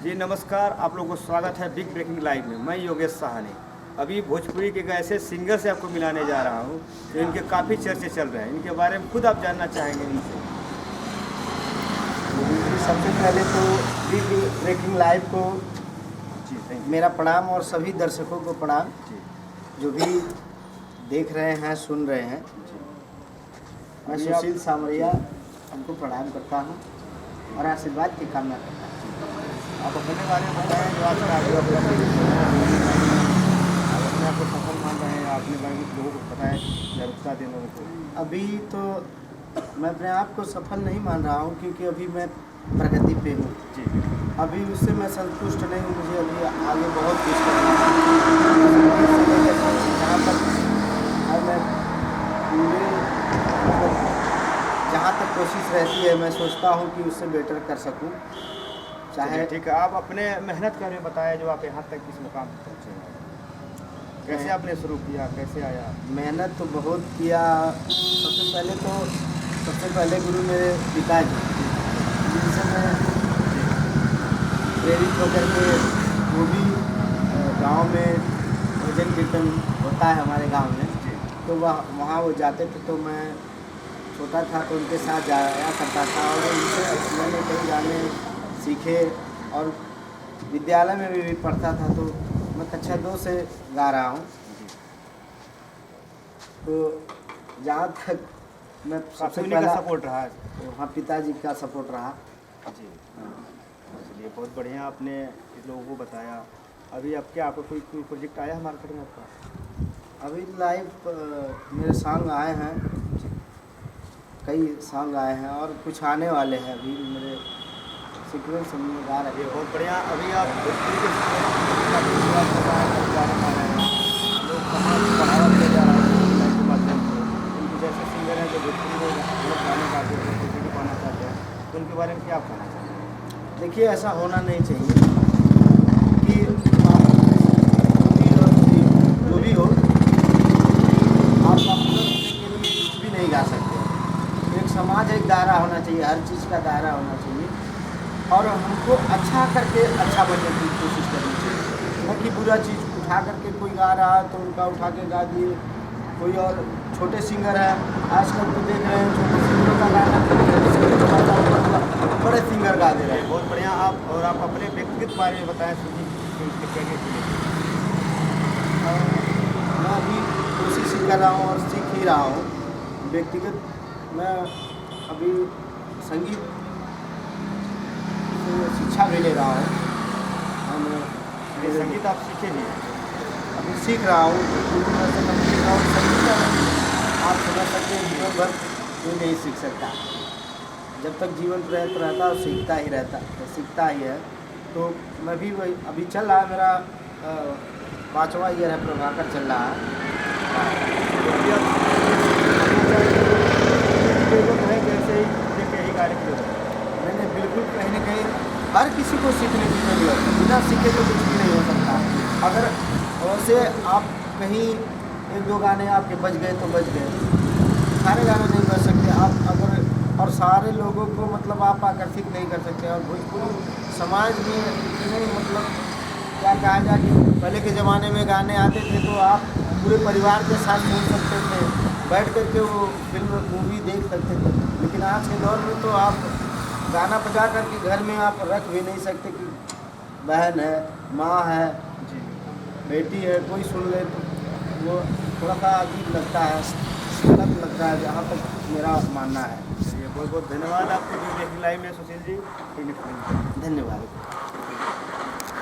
जी नमस्कार, आप लोगों को स्वागत है बिग ब्रेकिंग लाइव में। मैं योगेश साहनी अभी भोजपुरी के एक ऐसे सिंगर से आपको मिलाने जा रहा हूँ तो इनके काफ़ी चर्चे चल रहे हैं। इनके बारे में खुद आप जानना चाहेंगे इनसे। सबसे पहले तो बिग ब्रेकिंग लाइव को जी थैंक मेरा प्रणाम और सभी दर्शकों को प्रणाम जी जो भी देख रहे हैं सुन रहे हैं। जी। मैं अभी आप- सुशील सामरिया हमको प्रणाम करता हूँ और आशीर्वाद की कामना करता हूँ। आप अपने बारे में बताएं जो आज का आपको अपने आप को सफल मान रहे हैं, अपने बारे में लोगों को बताएं, जागरूकता दें लोगों को। अभी तो मैं अपने आप को सफल नहीं मान रहा हूँ क्योंकि अभी मैं प्रगति पे हूँ। जी अभी उससे मैं संतुष्ट नहीं हूँ, मुझे अभी आगे बहुत कुछ करना है। जहाँ तक अब मैं पूरे जहाँ तक कोशिश रहती है मैं सोचता हूँ कि उससे बेटर कर सकूँ। चाहे ठीक है, आप अपने मेहनत के बारे में बताएं जो आप यहाँ तक इस मुकाम पर पहुँचे हैं। कैसे आपने शुरू किया, कैसे आया? मेहनत तो बहुत किया। सबसे पहले गुरु मेरे पिताजी, जिनसे मैं प्रेरित होकर के वो भी गांव में भजन कीर्तन होता है हमारे गांव में, तो वहाँ वो जाते थे तो मैं छोटा था तो उनके साथ जाया करता था और उनसे मैंने कई गाने सीखे और विद्यालय में भी पढ़ता था तो मैं कक्षा 2 से गा रहा हूँ। तो जहाँ तक मैं सबसे उन्हीं का पहला सपोर्ट रहा है। हाँ पिताजी का सपोर्ट रहा। जी चलिए, बहुत बढ़िया आपने इस लोगों को बताया। अभी आपका कोई प्रोजेक्ट आया है मार्केट में आपका? अभी लाइव मेरे सॉन्ग आए हैं, कई सॉन्ग आए हैं और कुछ आने वाले हैं। अभी मेरे सीक्वेंस में गा रहे ये हैं। बहुत बढ़िया। अभी आप भोजपुरी के गाना गा रहे हैं, लोग कहाँ से बढ़ावा दिया जा रहा है लाइव के माध्यम से। उनके जैसे सिंगर हैं जो भोजपुरी में लोग गाने गाते हैं, किसी को पाना चाहते हैं, तो उनके बारे में क्या आप कहना चाहते हैं? देखिए ऐसा होना नहीं चाहिए कि जो भी हो आप पॉपुलर होने के लिए कुछ भी नहीं गा सकते। एक समाज एक दायरा होना चाहिए, हर चीज़ का दायरा होना चाहिए और हमको अच्छा करके अच्छा बनने की कोशिश करनी चाहिए, न कि बुरा चीज़ उठा करके कोई गा रहा है तो उनका उठा के गा दिए। कोई और छोटे सिंगर है आजकल तो देख रहे हैं छोटे सिंगरों का गाना बड़े सिंगर गा दे रहे हैं। बहुत बढ़िया। आप अपने व्यक्तिगत बारे में बताएं सुजीत कि उसके कैरियर के लिए। और मैं अभी कोशिश ही कर रहा हूँ और सीख ही रहा हूँ। व्यक्तिगत मैं अभी संगीत से शिक्षा भी ले रहा हूँ ये और संगीत आप सीखे भी हैं? अभी सीख रहा हूँ। गुरु में से मैं सीख रहा हूँ। संगीत आप समझ सकते हैं जीवन भर कोई नहीं सीख सकता। जब तक जीवन प्रयत्न रहता है सीखता ही रहता है, सीखता ही है। तो मैं भी वही अभी चल रहा है मेरा 5वां ईयर है, प्रभाकर चल रहा है। है जैसे ही देख के ही गाने की जरूरत है। मैंने बिल्कुल कहीं न कहीं हर किसी को सीखने की जरूरत है। बिना सीखे तो कुछ भी नहीं हो सकता। अगर वैसे आप कहीं 1-2 गाने आपके बज गए तो बज गए, सारे गाने नहीं बज सकते आप। अगर और सारे लोगों को मतलब आप आकर्षित नहीं कर सकते। और भोजपुरी समाज में इतने मतलब क्या कहा जाए कि पहले के ज़माने में गाने आते थे तो आप पूरे परिवार के साथ सुन सकते थे, बैठ कर के वो फिल्म मूवी देख सकते थे। लेकिन आज के दौर में तो आप गाना बजा करके घर में आप रख भी नहीं सकते कि बहन है, माँ है, जी बेटी है, कोई सुन ले तो वो थोड़ा सा अजीब लगता है, गलत लगता है, जहाँ तक मेरा मानना है। चलिए, बहुत बहुत धन्यवाद आपको जो लाइव में सुशील जी। धन्यवाद।